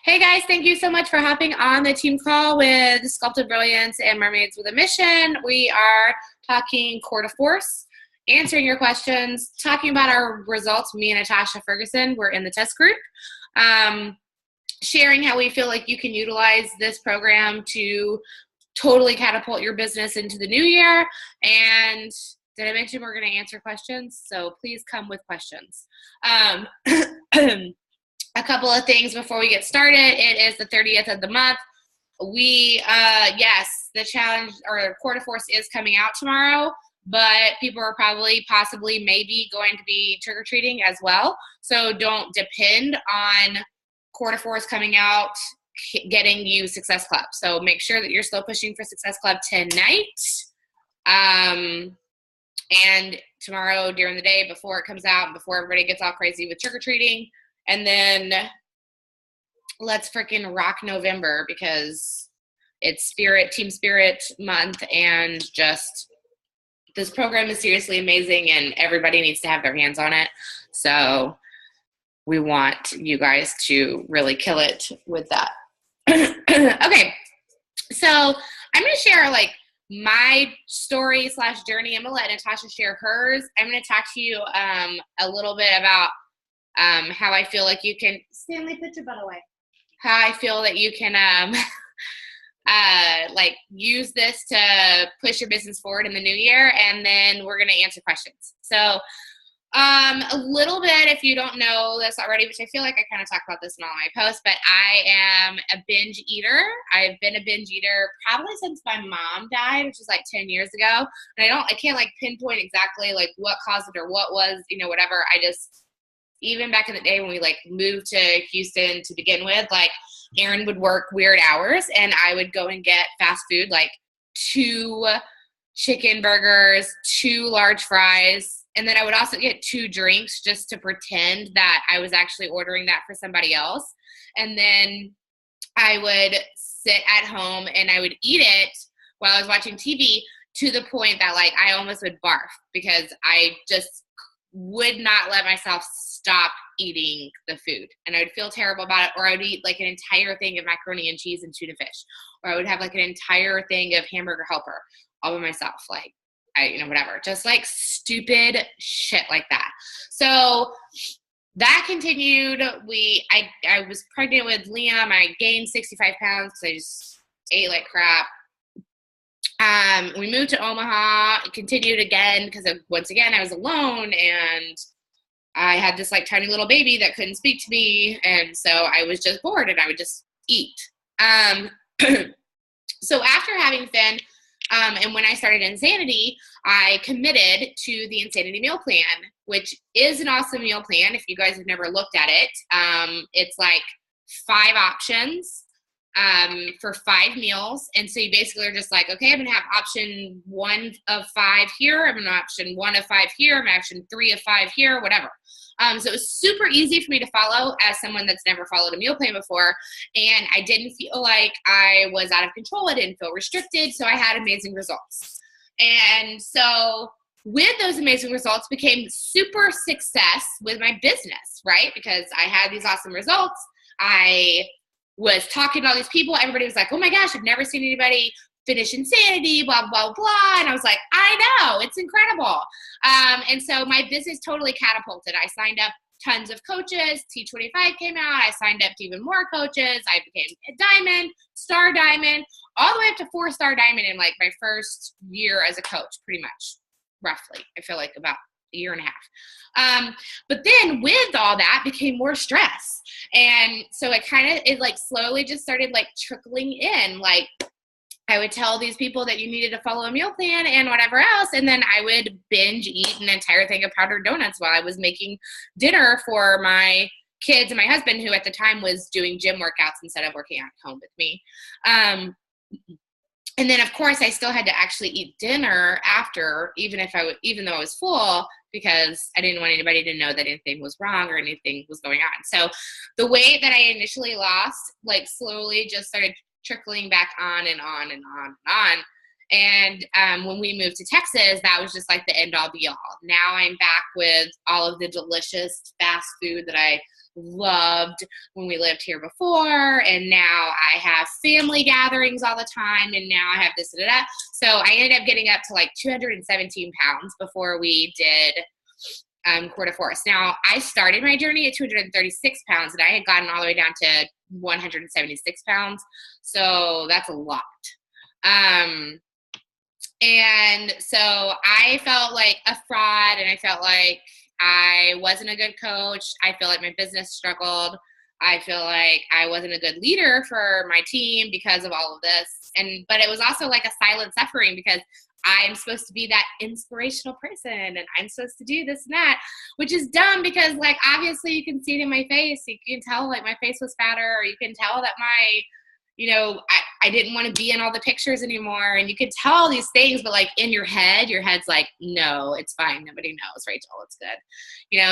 Hey guys, thank you so much for hopping on the team call with Sculpted Brilliance and Mermaids with a Mission. We are talking core to force, answering your questions, talking about our results. Me and Natasha Ferguson, we're in the test group, sharing how we feel like you can utilize this program to totally catapult your business into the new year. And did I mention we're going to answer questions? So please come with questions. A couple of things before we get started. It is the 30th of the month. Yes, the challenge or quarter force is coming out tomorrow, but people are probably, possibly, maybe going to be trick-or-treating as well. So don't depend on quarter force coming out getting you Success Club. So make sure that you're still pushing for Success Club tonight. And tomorrow during the day before it comes out, before everybody gets all crazy with trick-or-treating. And then let's freaking rock November because it's Team Spirit month, and just this program is seriously amazing and everybody needs to have their hands on it. So we want you guys to really kill it with that. Okay, so I'm going to share like my story / journey. I'm going to let Natasha share hers. I'm going to talk to you a little bit about how I feel like you can, Stanley, put your butt away. How I feel that you can like use this to push your business forward in the new year, and then we're going to answer questions. So a little bit, if you don't know this already, which I feel like I kind of talk about this in all my posts, but I am a binge eater. I've been a binge eater probably since my mom died, which was like 10 years ago. And I can't like pinpoint exactly like what caused it or what was, whatever. Even back in the day when we like moved to Houston to begin with, like Aaron would work weird hours and I would go and get fast food, like 2 chicken burgers, 2 large fries. And then I would also get 2 drinks just to pretend that I was actually ordering that for somebody else. And then I would sit at home and I would eat it while I was watching TV to the point that like I almost would barf because I just would not let myself stop eating the food, and I would feel terrible about it. Or I would eat like an entire thing of macaroni and cheese and tuna fish, or I would have like an entire thing of hamburger helper all by myself, like whatever, just like stupid shit like that. So that continued. I was pregnant with Liam. I gained 65 pounds because I just ate like crap. We moved to Omaha, continued again because once again I was alone and I had this like tiny little baby that couldn't speak to me, and so I was just bored and I would just eat. So after having Finn, and when I started Insanity, I committed to the Insanity meal plan, which is an awesome meal plan. If you guys have never looked at it, it's like 5 options for 5 meals. And so you basically are just like, okay, I'm going to have option 1 of 5 here. I'm going to option 1 of 5 here. I'm option 3 of 5 here, whatever. So it was super easy for me to follow as someone that's never followed a meal plan before. And I didn't feel like I was out of control. I didn't feel restricted. So I had amazing results. And so with those amazing results became super success with my business, right? Because I had these awesome results. I was talking to all these people. Everybody was like, oh my gosh, I've never seen anybody finish Insanity, blah, blah, blah. And I was like, I know, it's incredible. And so my business totally catapulted. I signed up tons of coaches. T25 came out. I signed up to even more coaches. I became a diamond, star diamond, all the way up to 4-star diamond in like my first year as a coach, pretty much, roughly. I feel like about a year and a half. But then with all that became more stress. And so it like slowly just started like trickling in. Like I would tell these people that you needed to follow a meal plan and whatever else. And then I would binge eat an entire thing of powdered donuts while I was making dinner for my kids and my husband, who at the time was doing gym workouts instead of working at home with me. And then of course I still had to actually eat dinner after, even though I was full, because I didn't want anybody to know that anything was wrong or anything was going on. So the weight that I initially lost, like slowly just started trickling back on and on and on and on. And when we moved to Texas, that was just like the end all be all. Now I'm back with all of the delicious fast food that I loved when we lived here before. And now I have family gatherings all the time. And now I have this and that. So I ended up getting up to like 217 pounds before we did Coeur de Forest. Now, I started my journey at 236 pounds, and I had gotten all the way down to 176 pounds. So that's a lot. And so I felt like a fraud, and I felt like I wasn't a good coach. I feel like my business struggled. I feel like I wasn't a good leader for my team because of all of this. But it was also like a silent suffering, because I'm supposed to be that inspirational person, and I'm supposed to do this and that, which is dumb because, like, obviously you can see it in my face. You can tell, like, my face was fatter, or you can tell that I didn't want to be in all the pictures anymore. And you can tell all these things, but, like, in your head's like, no, it's fine. Nobody knows, Rachel. It's good.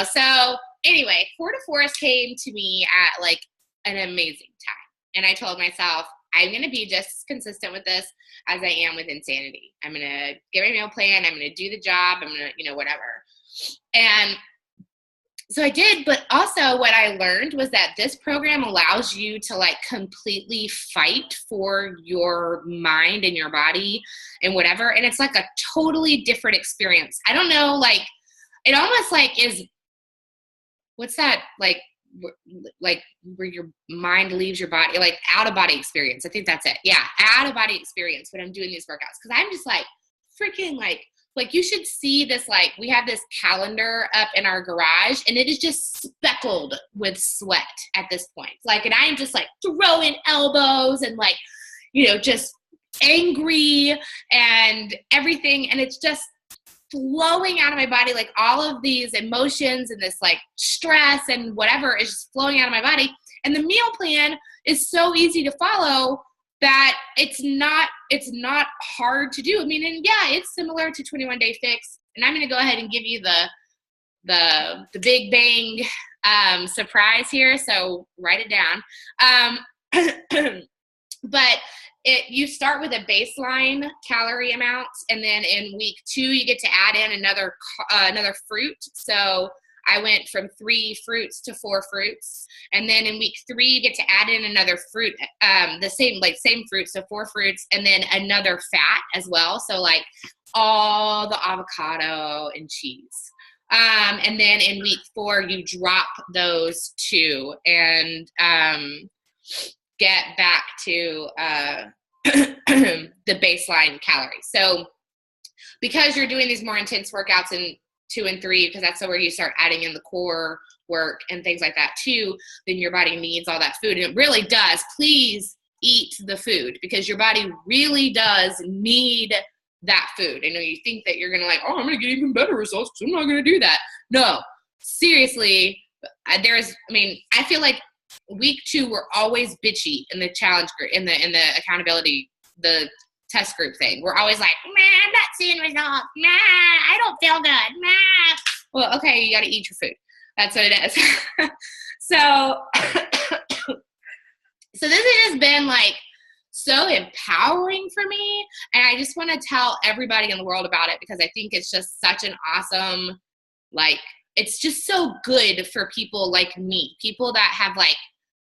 So anyway, Coeur de Forest came to me at, like, an amazing time. And I told myself, I'm going to be just as consistent with this as I am with insanity. I'm going to get my meal plan. I'm going to do the job. I'm going to, whatever. And so I did, but also what I learned was that this program allows you to, like, completely fight for your mind and your body and whatever. And it's like a totally different experience. I don't know, like, it almost like is, what's that, like where your mind leaves your body, like out of body experience. I think that's it. Yeah. Out of body experience when I'm doing these workouts. Cause I'm just like freaking like you should see this, like we have this calendar up in our garage and it is just speckled with sweat at this point. Like, and I'm just like throwing elbows and like, just angry and everything. And it's just flowing out of my body, like all of these emotions and this like stress and whatever is just flowing out of my body. And the meal plan is so easy to follow that it's not hard to do. I mean, and yeah, it's similar to 21 Day Fix. And I'm going to go ahead and give you the big bang surprise here. So write it down. But you start with a baseline calorie amount, and then in week 2 you get to add in another fruit. So I went from 3 fruits to 4 fruits, and then in week 3 you get to add in another fruit, the same fruit, so 4 fruits, and then another fat as well. So like all the avocado and cheese. And then in week 4 you drop those 2 and get back to the baseline calories. So because you're doing these more intense workouts in 2 and 3, because that's where you start adding in the core work and things like that too, then your body needs all that food. And it really does. Please eat the food, because your body really does need that food. I know you think that you're going to I'm going to get even better results, so I'm not going to do that. No, seriously, I feel like week 2, we're always bitchy in the challenge group, in the accountability, the test group thing. We're always like, man, I'm not seeing results. Nah, I don't feel good. Nah. Well, okay, you got to eat your food. That's what it is. So this has just been like so empowering for me. And I just want to tell everybody in the world about it, because I think it's just such an awesome, like, it's just so good for people like me, people that have like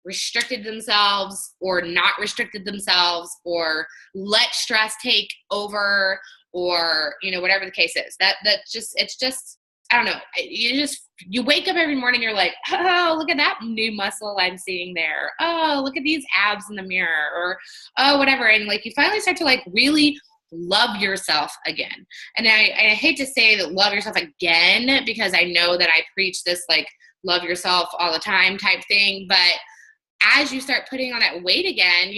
restricted themselves or not restricted themselves or let stress take over, or, whatever the case is. It's just, I don't know. You wake up every morning, you're like, oh, look at that new muscle I'm seeing there. Oh, look at these abs in the mirror, or, oh, whatever. And like, you finally start to like really love yourself again. And I hate to say that love yourself again, because I know that I preach this like love yourself all the time type thing. But as you start putting on that weight again,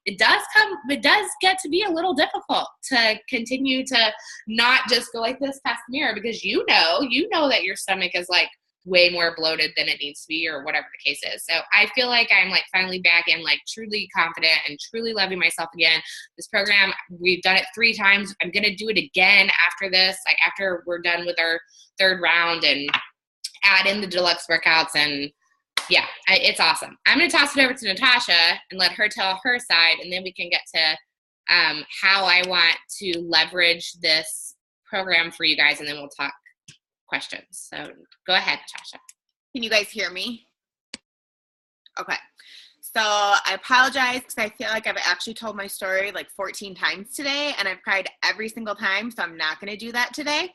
it does get to be a little difficult to continue to not just go like this past the mirror, because you know that your stomach is like way more bloated than it needs to be, or whatever the case is. So I feel like I'm like finally back in like truly confident and truly loving myself again. This program, we've done it 3 times. I'm going to do it again after this, like after we're done with our 3rd round, and add in the deluxe workouts. And yeah, it's awesome. I'm going to toss it over to Natasha and let her tell her side, and then we can get to how I want to leverage this program for you guys, and then we'll talk questions. So go ahead, Natasha. Can you guys hear me? Okay. So I apologize because I feel like I've actually told my story like 14 times today, and I've cried every single time, so I'm not going to do that today.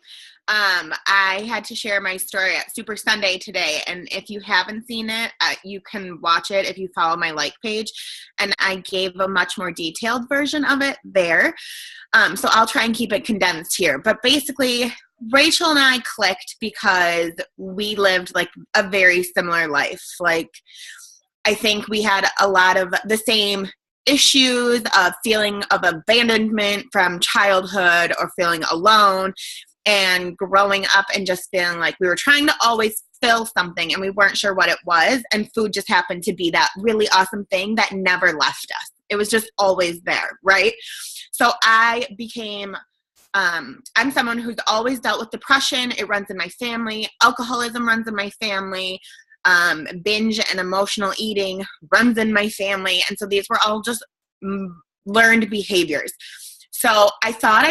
I had to share my story at Super Sunday today, and if you haven't seen it, you can watch it if you follow my like page, and I gave a much more detailed version of it there. So I'll try and keep it condensed here. But basically, Rachel and I clicked because we lived like a very similar life. Like, I think we had a lot of the same issues of feeling of abandonment from childhood or feeling alone and growing up and just feeling like we were trying to always fill something and we weren't sure what it was. And food just happened to be that really awesome thing that never left us. It was just always there, right? So I became I'm someone who's always dealt with depression. It runs in my family. Alcoholism runs in my family. Binge and emotional eating runs in my family. And so these were all just learned behaviors. So I thought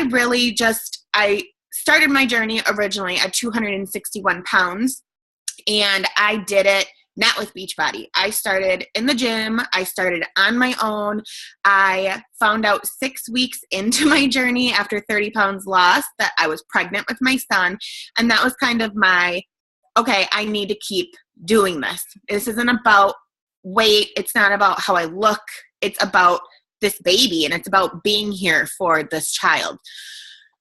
I started my journey originally at 261 pounds, and I did it not with Beachbody. I started in the gym. I started on my own. I found out 6 weeks into my journey after 30 pounds lost that I was pregnant with my son. And that was kind of okay, I need to keep doing this. This isn't about weight. It's not about how I look. It's about this baby, and it's about being here for this child.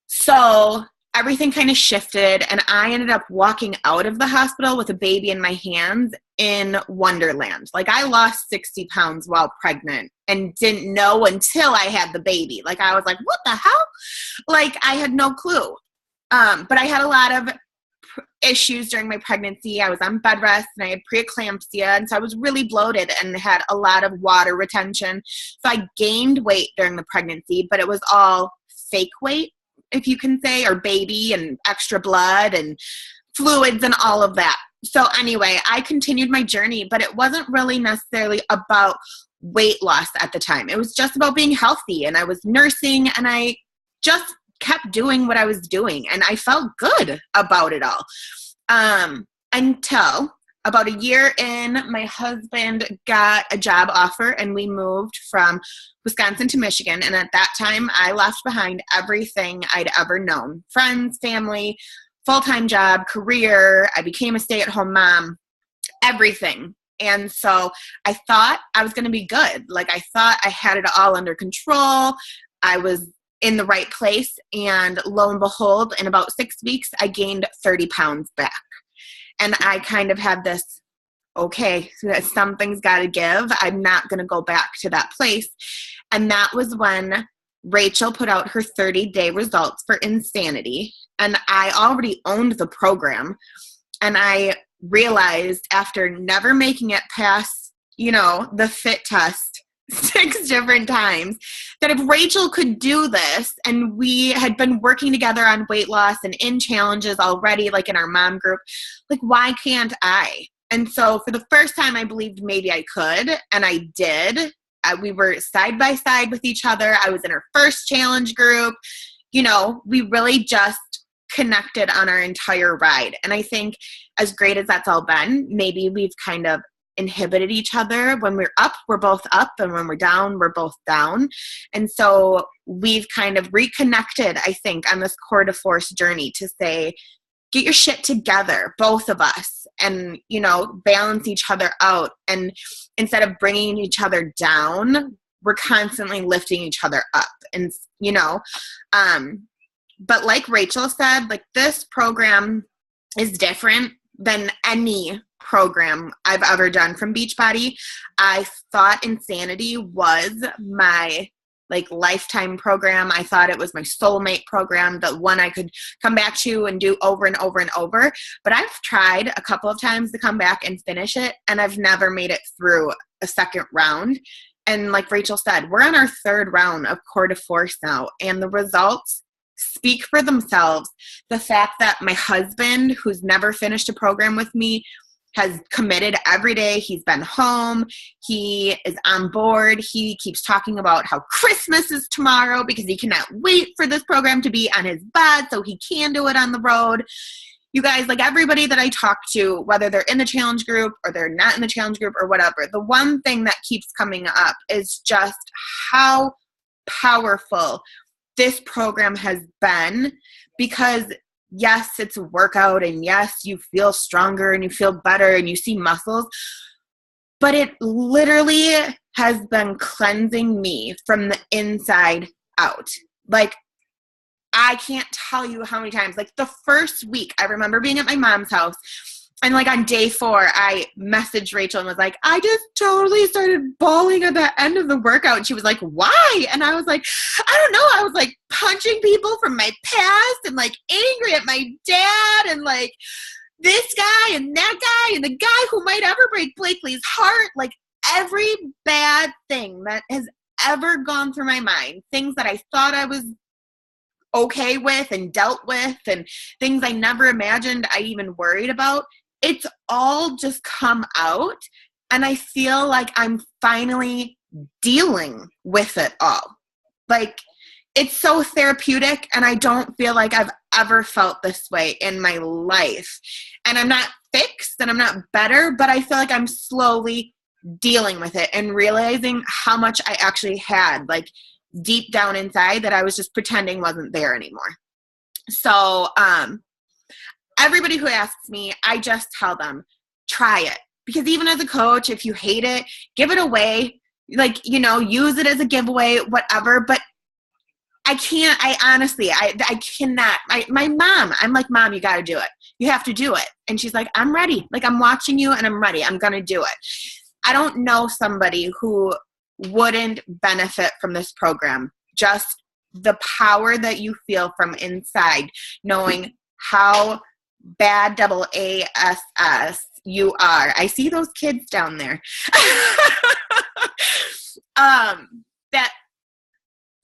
So everything kind of shifted, and I ended up walking out of the hospital with a baby in my hands in Wonderland. Like, I lost 60 pounds while pregnant and didn't know until I had the baby. Like, I was like, what the hell? Like, I had no clue. But I had a lot of issues during my pregnancy. I was on bed rest and I had preeclampsia, and so I was really bloated and had a lot of water retention. So I gained weight during the pregnancy, but it was all fake weight, if you can say, or baby and extra blood and fluids and all of that. So anyway, I continued my journey, but it wasn't really necessarily about weight loss at the time. It was just about being healthy, and I was nursing, and I just kept doing what I was doing, and I felt good about it all. Until about a year in, my husband got a job offer, and we moved from Wisconsin to Michigan. And at that time, I left behind everything I'd ever known: friends, family, full-time job, career. I became a stay-at-home mom, everything. And so I thought I was going to be good. Like, I thought I had it all under control. I was in the right place. And lo and behold, in about 6 weeks, I gained 30 pounds back. And I kind of had this, okay, something's got to give. I'm not going to go back to that place. And that was when Rachel put out her 30-day results for Insanity. And I already owned the program. And I realized, after never making it past, the fit test 6 different times, that if Rachel could do this, and we had been working together on weight loss and in challenges already, like in our mom group, like, why can't I? And so for the first time, I believed maybe I could, and I did. We were side by side with each other. I was in our first challenge group. We really just connected on our entire ride. And I think, as great as that's all been, maybe we've kind of inhibited each other. When we're up, we're both up, and when we're down, we're both down. And so we've kind of reconnected, I think, on this core to force journey to say, get your shit together, both of us, and, balance each other out. And instead of bringing each other down, we're constantly lifting each other up. And, but like Rachel said, like, this program is different than any program I've ever done from Beachbody. I thought Insanity was my lifetime program. I thought it was my soulmate program, the one I could come back to and do over and over and over. But I've tried a couple of times to come back and finish it, and I've never made it through a second round. And like Rachel said, we're on our 3rd round of Core to Force now, and the results speak for themselves. The fact that my husband, who's never finished a program with me, has committed every day. He's been home. He is on board. He keeps talking about how Christmas is tomorrow because he cannot wait for this program to be on his bed so he can do it on the road. You guys, like everybody that I talk to, whether they're in the challenge group or they're not in the challenge group or whatever, the one thing that keeps coming up is just how powerful this program has been, because yes, it's a workout, and yes, you feel stronger and you feel better and you see muscles, but it literally has been cleansing me from the inside out. Like, I can't tell you how many times, like the first week, I remember being at my mom's house, and like on day 4, I messaged Rachel and was like, I just totally started bawling at the end of the workout. And she was like, why? And I was like, I don't know. I was like punching people from my past and like angry at my dad and like this guy and that guy and the guy who might ever break Blakely's heart. Like every bad thing that has ever gone through my mind, things that I thought I was okay with and dealt with, and things I never imagined I even worried about, it's all just come out, and I feel like I'm finally dealing with it all. Like, it's so therapeutic, and I don't feel like I've ever felt this way in my life. And I'm not fixed and I'm not better, but I feel like I'm slowly dealing with it and realizing how much I actually had, like, deep down inside that I was just pretending wasn't there anymore. So, everybody who asks me, I just tell them, try it. Because even as a coach, if you hate it, give it away. Like, you know, use it as a giveaway, whatever. But I can't, I honestly cannot. My mom, I'm like, Mom, you got to do it. You have to do it. And she's like, I'm ready. Like, I'm watching you and I'm ready. I'm going to do it. I don't know somebody who wouldn't benefit from this program. Just the power that you feel from inside, knowing how bad double ASS you are. I see those kids down there. That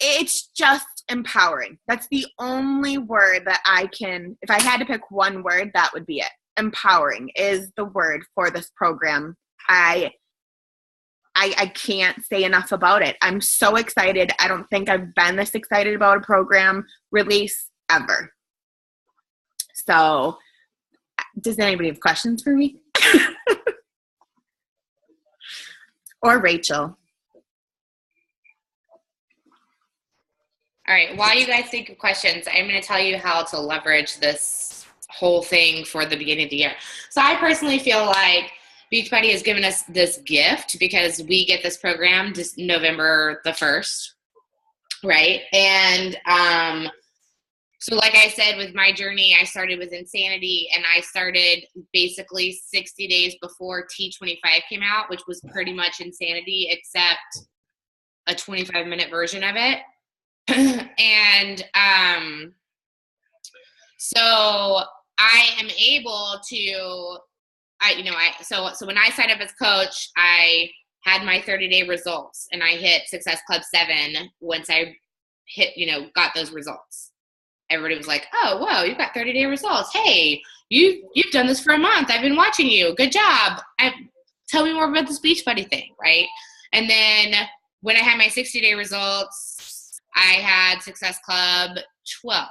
it's just empowering. That's the only word that I can, if I had to pick one word, that would be it. Empowering is the word for this program. I can't say enough about it. I'm so excited. I don't think I've been this excited about a program release ever. So, does anybody have questions for me? Or Rachel? All right, while you guys think of questions, I'm going to tell you how to leverage this whole thing for the beginning of the year. So I personally feel like Beachbody has given us this gift because we get this program just November the 1st, right? And so like I said, with my journey, I started with insanity, and I started basically 60 days before T25 came out, which was pretty much insanity except a 25-minute version of it. And so I am able to, so when I signed up as coach, I had my 30-day results, and I hit Success Club 7 once I hit, got those results. Everybody was like, oh, whoa, you've got 30-day results. Hey, you've done this for a month. I've been watching you. Good job. Tell me more about this Beachbody thing, right? And then when I had my 60-day results, I had Success Club 12,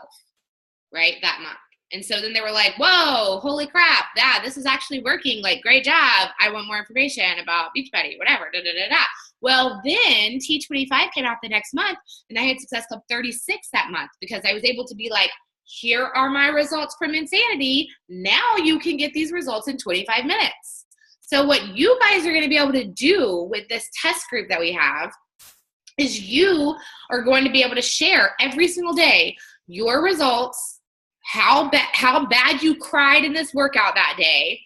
right, that month. And so then they were like, whoa, holy crap, this is actually working. Like, great job. I want more information about Beachbody, whatever, da-da-da-da. Well, then T25 came out the next month, and I had Success Club 36 that month because I was able to be like, here are my results from insanity. Now you can get these results in 25 minutes. So what you guys are going to be able to do with this test group that we have is you are going to be able to share every single day your results, how bad you cried in this workout that day,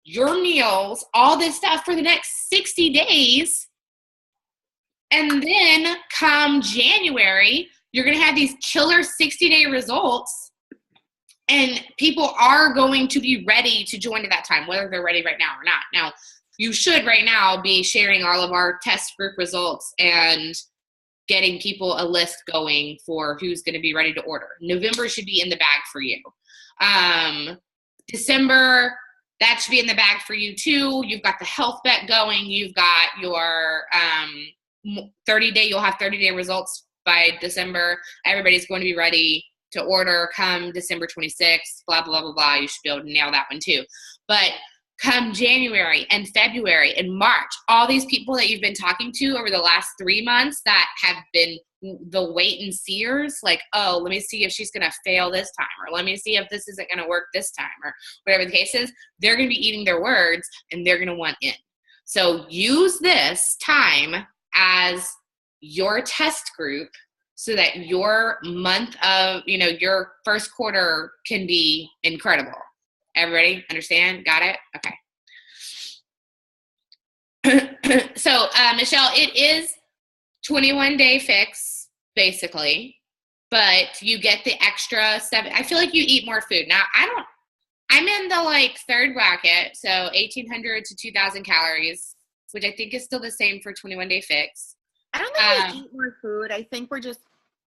your meals, all this stuff for the next 60 days. And then come January, you're going to have these killer 60-day results, and people are going to be ready to join at that time, whether they're ready right now or not. Now, you should right now be sharing all of our test group results and getting people a list going for who's going to be ready to order. November should be in the bag for you. December, that should be in the bag for you too. You've got the health bet going. You've got your 30-day, you'll have 30-day results by December. Everybody's going to be ready to order come December 26th, blah, blah, blah, blah. You should be able to nail that one too. But come January and February and March, all these people that you've been talking to over the last 3 months that have been the wait and seers, like, oh, let me see if she's going to fail this time, or let me see if this isn't going to work this time, or whatever the case is, they're going to be eating their words and they're going to want in. So use this time as your test group so that your month of, your first quarter can be incredible. Everybody understand? Got it? Okay. So, Michelle, it is 21-day fix, basically, but you get the extra 7. I feel like you eat more food. Now, I'm in the third bracket, so 1,800 to 2,000 calories, which I think is still the same for 21-day fix. I don't think we eat more food. I think we're just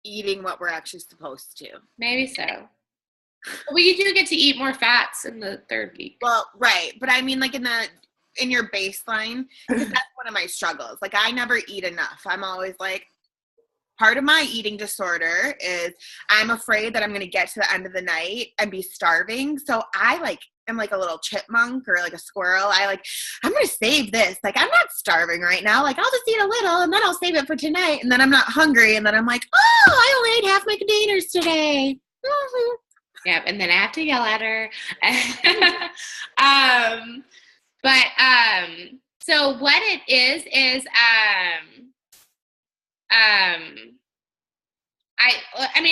eating what we're actually supposed to. Maybe so. Well, you do get to eat more fats in the third week. Well, right. But I mean, in your baseline, because that's one of my struggles. I never eat enough. I'm always part of my eating disorder is I'm afraid that I'm going to get to the end of the night and be starving. So I am like a little chipmunk or like a squirrel. I'm going to save this. I'm not starving right now. I'll just eat a little and then I'll save it for tonight. And then I'm not hungry. And then I'm like, oh, I only ate half my containers today. Yep. And then I have to yell at her. So what it is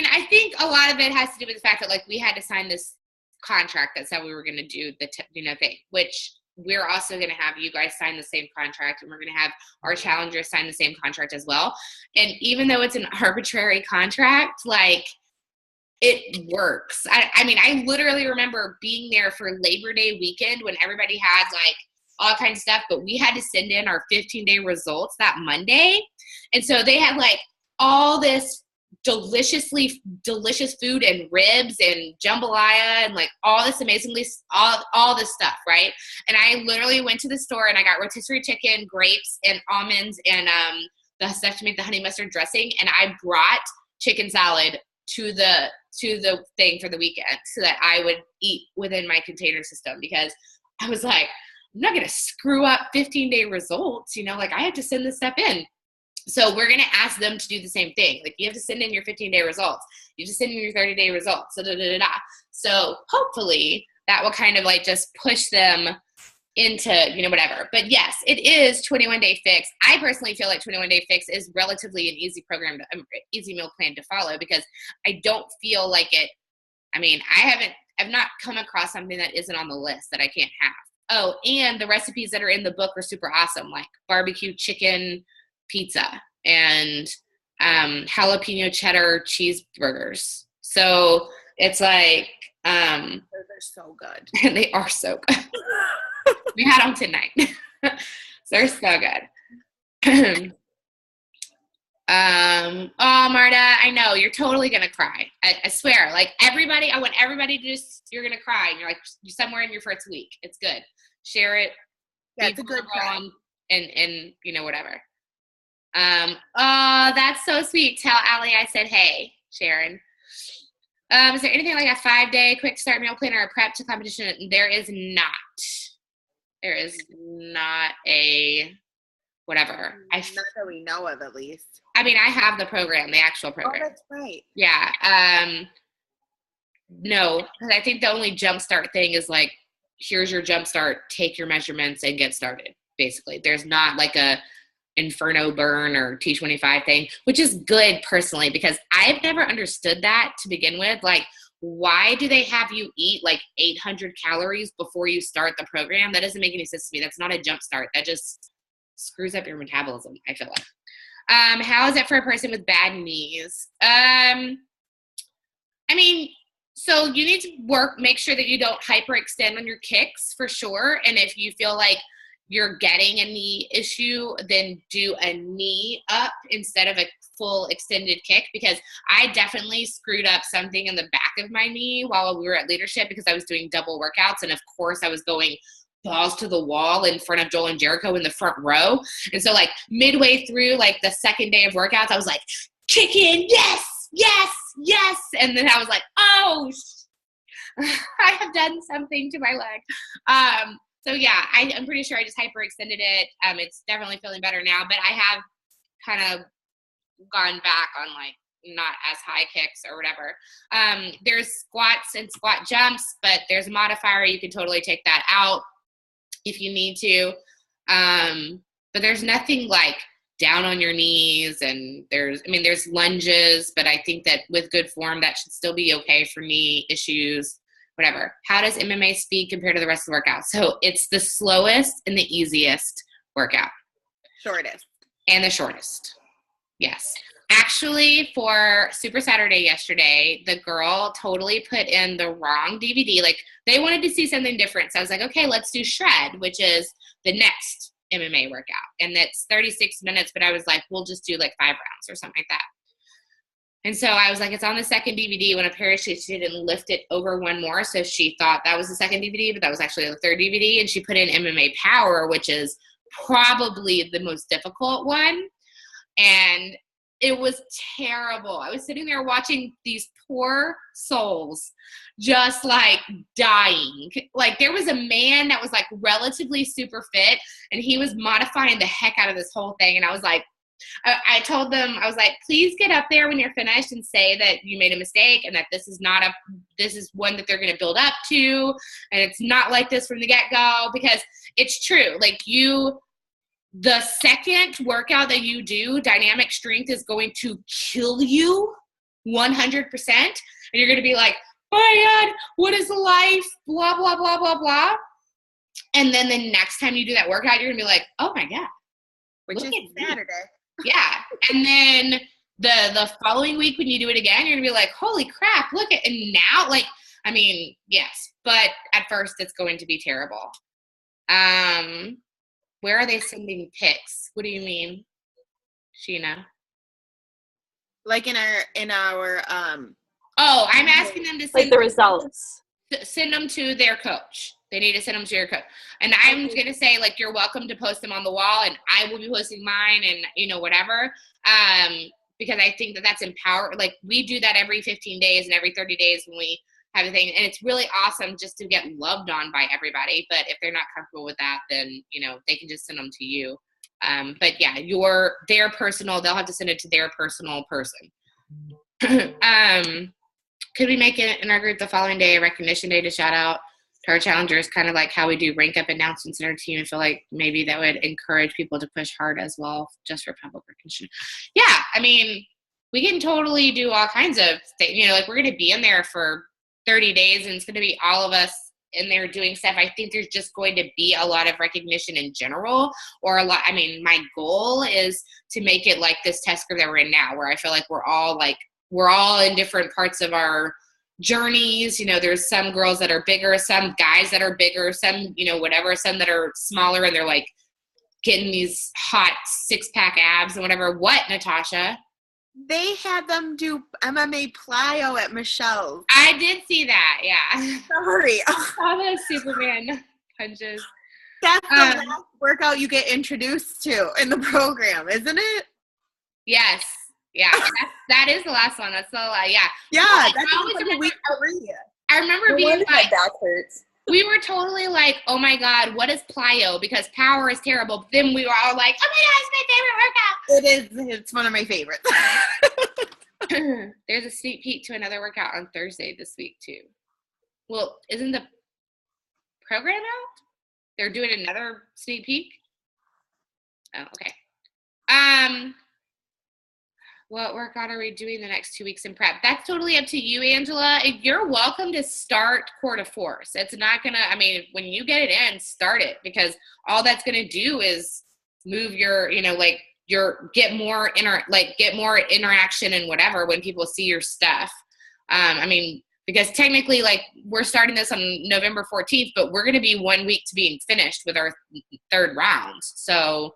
I think a lot of it has to do with the fact that we had to sign this contract that said we were going to do the thing, which we're also going to have you guys sign the same contract, and we're going to have our challengers sign the same contract as well. And even though it's an arbitrary contract, it works. I literally remember being there for Labor Day weekend when everybody had all kinds of stuff, but we had to send in our 15-day results that Monday. And so they had all this delicious food and ribs and jambalaya and all this all this stuff, right? And I literally went to the store and I got rotisserie chicken, grapes, and almonds, and the stuff to make the honey mustard dressing. And I brought chicken salad to the thing for the weekend so that I would eat within my container system, because I was like, I'm not going to screw up 15-day results. I have to send this stuff in. So we're going to ask them to do the same thing. You have to send in your 15-day results. You have to send in your 30-day results. So hopefully that will kind of just push them into, whatever. But yes, it is 21-day fix. I personally feel like 21-day fix is relatively an easy program, easy meal plan to follow, because I don't feel like it. I've not come across something that isn't on the list that I can't have. Oh, and the recipes that are in the book are super awesome, like barbecue chicken pizza and jalapeno cheddar cheeseburgers. So it's those are so good. And they are so good. We had them tonight. So they're so good. Oh, Marta, I know you're totally gonna cry. I swear. Everybody, I want everybody to you're gonna cry, and you're you're somewhere in your first week. It's good. Share it. Yeah, it's a good cry. And whatever. Oh, that's so sweet. Tell Allie I said hey, Sharon. Is there anything like a 5-day quick start meal plan or a prep to competition? There is not. There is not a whatever. Not that we know of, at least. I have the program, the actual program. Oh, that's right. Yeah. No, because I think the only jumpstart thing is here's your jumpstart, take your measurements and get started. Basically, there's not a Inferno burn or T25 thing, which is good personally, because I've never understood that to begin with. Why do they have you eat 800 calories before you start the program? That doesn't make any sense to me. That's not a jump start. That just screws up your metabolism, I feel like. How is it for a person with bad knees? So you need to make sure that you don't hyperextend on your kicks for sure. And if you feel like you're getting a knee issue, then do a knee up instead of a full extended kick, because I definitely screwed up something in the back of my knee while we were at leadership because I was doing double workouts. And of course I was going balls to the wall in front of Joel and Jericho in the front row. And so like midway through like the second day of workouts, I was like, kick in, yes, yes, yes. And then I was like, oh, I have done something to my leg. So yeah, I'm pretty sure I just hyperextended it. It's definitely feeling better now, but I have kind of gone back on like not as high kicks or whatever. There's squats and squat jumps, but there's a modifier. You can totally take that out if you need to. But there's nothing like down on your knees, and there's lunges, but I think that with good form, that should still be okay for knee issues, whatever. How does MMA speed compare to the rest of the workout? So it's the slowest and the easiest workout. Shortest. And the shortest. Yes. Actually, for Super Saturday yesterday, the girl totally put in the wrong DVD. Like, they wanted to see something different. So I was like, okay, let's do Shred, which is the next MMA workout. And that's 36 minutes, but I was like, we'll just do like 5 rounds or something like that. And so I was like, it's on the second DVD, when apparently she didn't lift it over one more. So she thought that was the second DVD, but that was actually the third DVD. And she put in MMA Power, which is probably the most difficult one. And it was terrible. I was sitting there watching these poor souls just like dying. Like, there was a man that was like relatively super fit, and he was modifying the heck out of this whole thing. And I was like, I told them, I was like, please get up there when you're finished and say that you made a mistake and that this is one that they're going to build up to. And it's not like this from the get-go, because it's true. Like, the second workout that you do, dynamic strength is going to kill you 100%. And you're going to be like, oh my God, what is life? Blah, blah, blah, blah, blah. And then the next time you do that workout, you're going to be like, oh my God. Which is Saturday. Yeah. And then the following week when you do it again, you're going to be like, holy crap, look at, and now, like, I mean, yes, but at first it's going to be terrible. Where are they sending pics? What do you mean, Sheena? Like in our oh, I'm asking them to send like the results. Send them to their coach. They need to send them to your coach. And I'm going to say, like, you're welcome to post them on the wall, and I will be posting mine and, whatever. Because I think that that's empowered. Like, we do that every 15 days and every 30 days when we have a thing. And it's really awesome just to get loved on by everybody. But if they're not comfortable with that, then, they can just send them to you. But yeah, their personal, they'll have to send it to their personal person. Could we make it in our group the following day, a recognition day, to shout out to our challengers, kind of like how we do rank up announcements in our team? I feel like maybe that would encourage people to push hard as well, just for public recognition. Yeah, I mean, we can totally do all kinds of things. Like, we're going to be in there for 30 days, and it's going to be all of us in there doing stuff. I think there's just going to be a lot of recognition in general, or my goal is to make it like this test group that we're in now, where I feel like we're all in different parts of our journeys. There's some girls that are bigger, some guys that are bigger, some, whatever, some that are smaller, and they're like getting these hot 6-pack abs and whatever. What, Natasha? They had them do MMA plyo at Michelle's. I did see that, yeah. Sorry. I saw those Superman punches. That's the last workout you get introduced to in the program, isn't it? Yes. Yeah, that is the last one. That's the yeah. Yeah, well, that's like a week early. I remember being like, my back hurts. We were totally like, oh my God, what is plyo? Because power is terrible. But then we were all like, oh my God, it's my favorite workout. It's one of my favorites. There's a sneak peek to another workout on Thursday this week too. Well, isn't the program out? They're doing another sneak peek? Oh, okay. What workout are we doing the next 2 weeks in prep? That's totally up to you, Angela. You're welcome to start core to force. It's not going to, when you get it in, start it, because all that's going to do is move your, get more interaction and whatever when people see your stuff. because technically, like, we're starting this on November 14th, but we're going to be 1 week to being finished with our third round. So,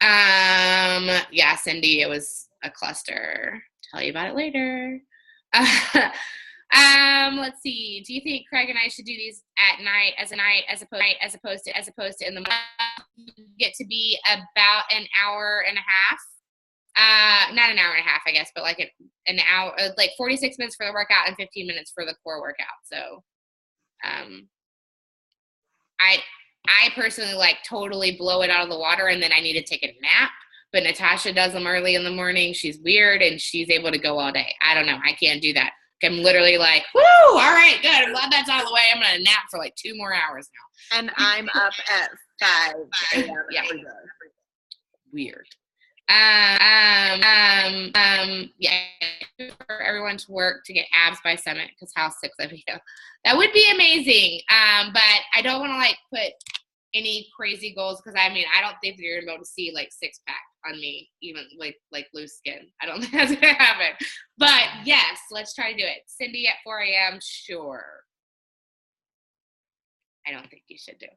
yeah, Cindy, it was a cluster. Tell you about it later. Let's see. Do you think Craig and I should do these at night as opposed to in the morning? Get to be about an hour and a half. Not an hour and a half, I guess, but like an hour, like 46 minutes for the workout and 15 minutes for the core workout. So, I personally like totally blow it out of the water and then I need to take a nap. But Natasha does them early in the morning. She's weird and she's able to go all day. I don't know. I can't do that. I'm literally like, woo, all right, good. I'm glad that's out of the way. I'm going to nap for like 2 more hours now. And I'm up at 5 a.m. Yeah. Weird. Yeah, for everyone to work to get abs by Summit because how 6 of you. That would be amazing. But I don't want to like put any crazy goals because I mean I don't think that you're gonna be able to see like 6-pack on me, even like loose skin. I don't think that's gonna happen. But yes, let's try to do it. Cindy at 4 a.m. Sure. I don't think you should do.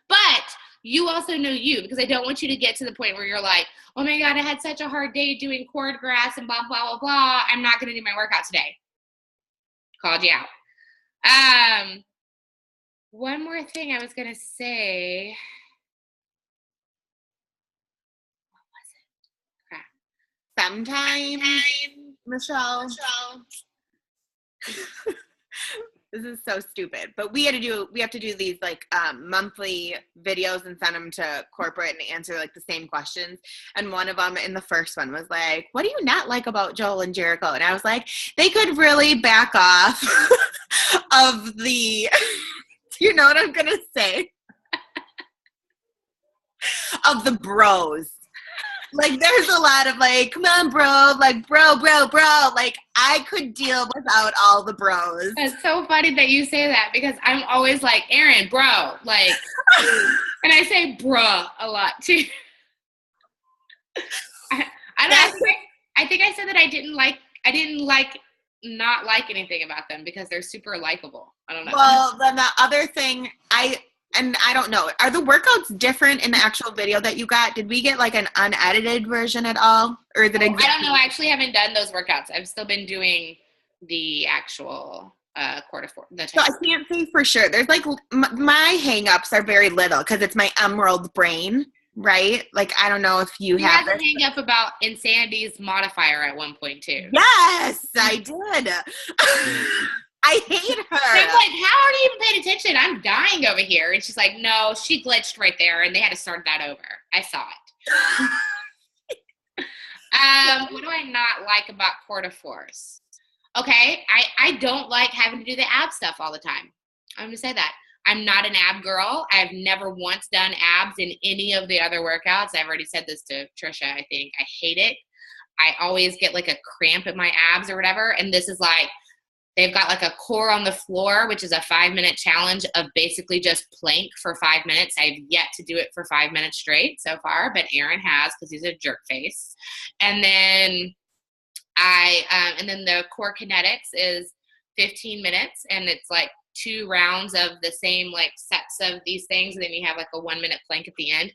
But you also know you, because I don't want you to get to the point where you're like, oh my God, I had such a hard day doing cord grass and blah, blah, blah, blah. I'm not going to do my workout today. Called you out. One more thing I was going to say. What was it? Crap. Sometimes, Michelle. This is so stupid, but we have to do these like monthly videos and send them to corporate and answer like the same questions. And one of them in the first one was like, what do you not like about Joel and Jericho? And I was like, they could really back off of the, you know what I'm going to say? Of the bros. Like, there's a lot of, like, come on, bro. Like, bro. Like, I could deal without all the bros. It's so funny that you say that because I'm always like, Aaron, bro. Like, and I say bruh a lot, too. I think I said that I didn't not like anything about them because they're super likable. I don't know. Well, then the other thing, I don't know. Are the workouts different in the actual video that you got? Did we get like an unedited version at all? Or is it I don't know. I actually haven't done those workouts. I've still been doing the actual quarter four. So I can't say for sure. There's like my hang-ups are very little because it's my emerald brain, right? Like, I don't know if you have a hang up about Insanity's modifier at one point too. Yes, I did. I hate her. I'm like, how are you even paying attention? I'm dying over here. And she's like, no, she glitched right there, and they had to start that over. I saw it. What do I not like about quarter force? Okay, I don't like having to do the ab stuff all the time. I'm going to say that. I'm not an ab girl. I've never once done abs in any of the other workouts. I've already said this to Trisha, I think. I hate it. I always get like a cramp in my abs or whatever, and this is like, they've got like a core on the floor, which is a 5-minute challenge of basically just plank for 5 minutes. I've yet to do it for 5 minutes straight so far, but Aaron has because he's a jerk face. And then and then the core kinetics is 15 minutes, and it's like 2 rounds of the same like sets of these things, and then you have like a 1-minute plank at the end.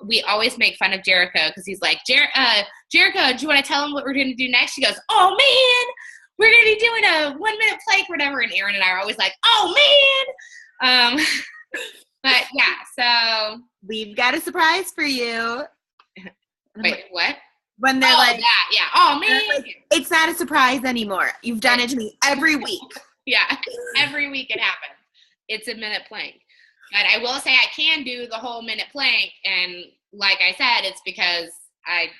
We always make fun of Jericho because he's like, Jericho, do you want to tell him what we're going to do next? She goes, oh man, we're going to be doing a 1-minute plank or whatever. And Aaron and I are always like, oh, man. But, yeah, so. We've got a surprise for you. Wait, what? When they're like, that, yeah. Oh, man. Like, it's not a surprise anymore. You've done it to me every week. Yeah, every week it happens. It's a minute plank. But I will say I can do the whole minute plank. And like I said, it's because I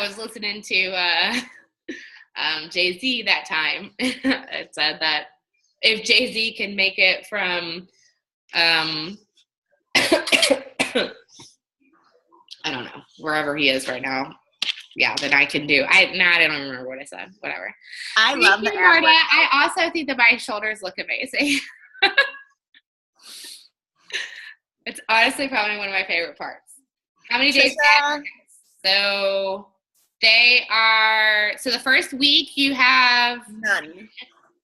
was listening to Jay-Z that time. It said that if Jay-Z can make it from I don't know, wherever he is right now, yeah, then I can do. I don't remember what I said. Whatever. I love the Marta. I also think that my shoulders look amazing. It's honestly probably one of my favorite parts. How many days? So They are, so the first week you have none.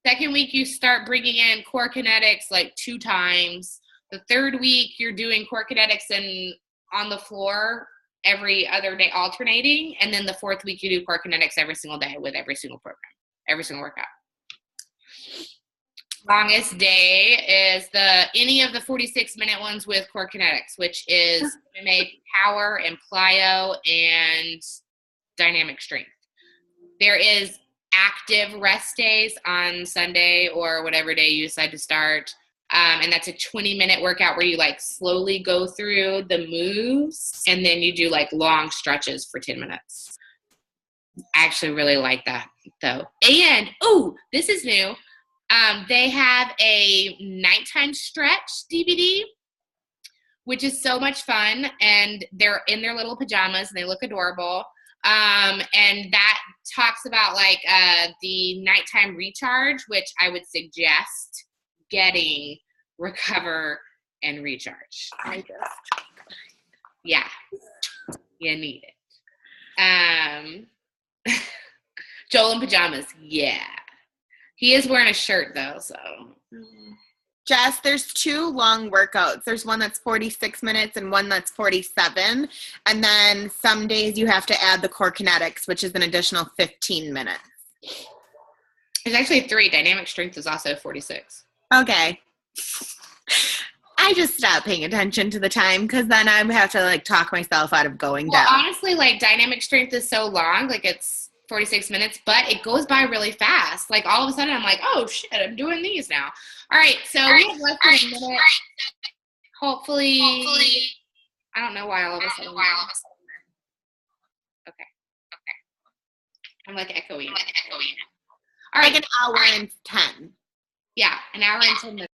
Second week you start bringing in core kinetics like 2 times. The third week you're doing core kinetics and on the floor every other day alternating. And then the fourth week you do core kinetics every single day with every single program, every single workout. Longest day is any of the 46-minute ones with core kinetics, which is MMA power and plyo and dynamic strength. There is active rest days on Sunday or whatever day you decide to start. And that's a 20-minute workout where you like slowly go through the moves and then you do like long stretches for 10 minutes. I actually really like that though. And, this is new. They have a nighttime stretch DVD, which is so much fun. And they're in their little pajamas and they look adorable. And that talks about like the nighttime recharge, which I would suggest getting Recover and Recharge. Yeah, you need it. Joel in pajamas, yeah. He is wearing a shirt though, so. Jess, there's 2 long workouts. There's one that's 46 minutes and one that's 47. And then some days you have to add the core kinetics, which is an additional 15 minutes. There's actually 3. Dynamic strength is also 46. Okay. I just stopped paying attention to the time because then I have to like talk myself out of going down. Honestly, like dynamic strength is so long, like it's 46 minutes, but it goes by really fast. Like all of a sudden I'm like, oh shit, I'm doing these now. All right, so we have less than a minute. Hopefully, I don't know why all of a sudden. Okay. I'm like echoing. All right. Like an hour and 10. Yeah, an hour and 10 minutes.